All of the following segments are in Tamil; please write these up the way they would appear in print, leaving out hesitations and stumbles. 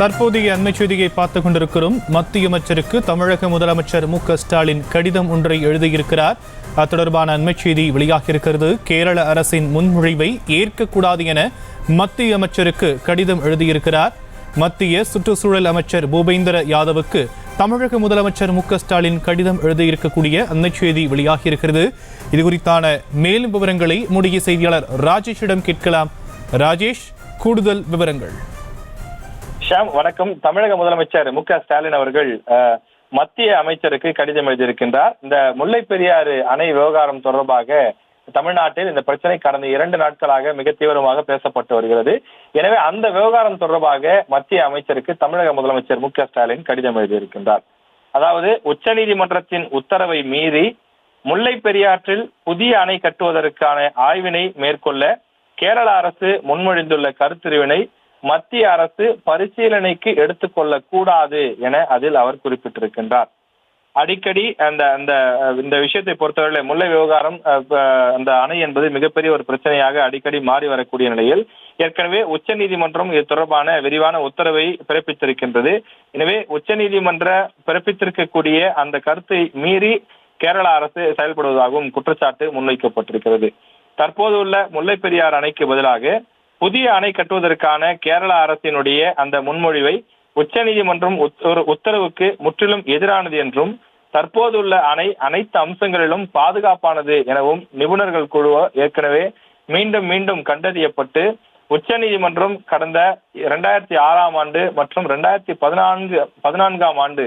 தற்போதைய அண்மை செய்தியை பார்த்துக் கொண்டிருக்கிறோம். மத்திய அமைச்சருக்கு தமிழக முதலமைச்சர் மு.க.ஸ்டாலின் கடிதம் ஒன்றை எழுதியிருக்கிறார். அது தொடர்பான அண்மை செய்தி வெளியாகியிருக்கிறது. கேரள அரசின் முன்மொழிவை ஏற்கக்கூடாது என மத்திய அமைச்சருக்கு கடிதம் எழுதியிருக்கிறார். மத்திய சுற்றுச்சூழல் அமைச்சர் பூபேந்திர யாதவுக்கு தமிழக முதலமைச்சர் மு.க.ஸ்டாலின் கடிதம் எழுதியிருக்கக்கூடிய அண்மை செய்தி வெளியாகியிருக்கிறது. இது குறித்தான மேலும் விவரங்களை நம்முடைய செய்தியாளர் ராஜேஷிடம் கேட்கலாம். ராஜேஷ், கூடுதல் விவரங்கள். ஷாம், வணக்கம். தமிழக முதலமைச்சர் மு.க.ஸ்டாலின் அவர்கள் மத்திய அமைச்சருக்கு கடிதம் எழுதியிருக்கின்றார். இந்த முல்லை பெரியாறு அணை விவகாரம் தொடர்பாக தமிழ்நாட்டில் இந்த பிரச்சனை கடந்த 2 நாட்களாக மிக தீவிரமாக பேசப்பட்டு வருகிறது. எனவே அந்த விவகாரம் தொடர்பாக மத்திய அமைச்சருக்கு தமிழக முதலமைச்சர் மு.க.ஸ்டாலின் கடிதம் எழுதியிருக்கின்றார். அதாவது, உச்சநீதிமன்றத்தின் உத்தரவை மீறி முல்லை பெரியாற்றில் புதிய அணை கட்டுவதற்கான ஆய்வினை மேற்கொள்ள கேரள அரசு முன்மொழிந்துள்ள கருத்துருவினை மத்திய அரசு பரிசீலனைக்கு எடுத்துக்கொள்ள கூடாது என அதில் அவர் குறிப்பிட்டிருக்கின்றார். அடிக்கடி இந்த விஷயத்தை பொறுத்தவரை முல்லை விவகாரம், அந்த அணை என்பது மிகப்பெரிய ஒரு பிரச்சனையாக அடிக்கடி மாறி வரக்கூடிய நிலையில் ஏற்கனவே உச்சநீதிமன்றம் இது தொடர்பான விரிவான உத்தரவை பிறப்பித்திருக்கின்றது. எனவே உச்சநீதிமன்ற பிறப்பித்திருக்கக்கூடிய அந்த கருத்தை மீறி கேரள அரசு செயல்படுவதாகவும் குற்றச்சாட்டு முன்வைக்கப்பட்டிருக்கிறது. தற்போது உள்ள முல்லை பெரியாறு அணைக்கு பதிலாக புதிய அணை கட்டுவதற்கான கேரள அரசினுடைய அந்த முன்மொழிவை உச்சநீதிமன்றம் ஒரு உத்தரவுக்கு முற்றிலும் எதிரானது என்றும், தற்போதுள்ள அணை அனைத்து அம்சங்களிலும் பாதுகாப்பானது எனவும் நிபுணர்கள் குழு ஏற்கனவே மீண்டும் மீண்டும் கண்டறியப்பட்டு உச்சநீதிமன்றம் கடந்த 2006ஆம் ஆண்டு மற்றும் 2014ஆம் ஆண்டு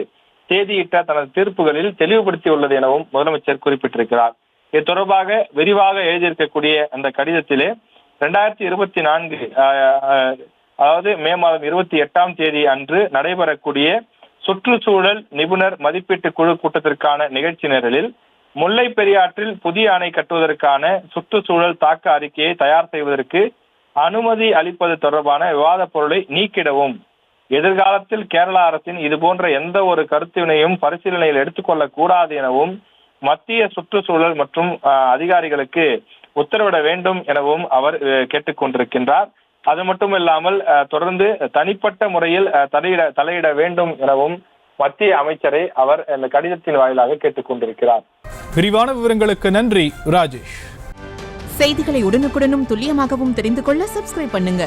தேதியிட்ட தனது தீர்ப்புகளில் தெளிவுபடுத்தியுள்ளது எனவும் முதலமைச்சர் குறிப்பிட்டிருக்கிறார். இது தொடர்பாக விரிவாக எழுதியிருக்கக்கூடிய அந்த கடிதத்திலே 2024 அதாவது மே மாதம் 28ஆம் தேதி அன்று நடைபெறக்கூடிய சுற்றுச்சூழல் நிபுணர் மதிப்பீட்டு குழு கூட்டத்திற்கான நிகழ்ச்சி நிரலில் முல்லை பெரியாற்றில் புதிய அணை கட்டுவதற்கான சுற்றுச்சூழல் தாக்க அறிக்கையை தயார் செய்வதற்கு அனுமதி அளிப்பது தொடர்பான விவாத பொருளை நீக்கிடவும், எதிர்காலத்தில் கேரள அரசின் இதுபோன்ற எந்த ஒரு கருத்தினையும் பரிசீலனையில் எடுத்துக்கொள்ளக் கூடாது எனவும் மத்திய சுற்றுச்சூழல் மற்றும் அதிகாரிகளுக்கு உத்தரவிட வேண்டும் எனவும் அவர் கேட்டுக்கொண்டிருக்கின்றார். அது மட்டுமில்லாமல் தொடர்ந்து தனிப்பட்ட முறையில் தலையிட வேண்டும் எனவும் மத்திய அமைச்சரை அவர் இந்த கடிதத்தின் வாயிலாக கேட்டுக்கொண்டிருக்கிறார். விரிவான விவரங்களுக்கு நன்றி ராஜேஷ். செய்திகளை உடனுக்குடனும் துல்லியமாகவும் தெரிந்து கொள்ள சப்ஸ்கிரைப் பண்ணுங்க.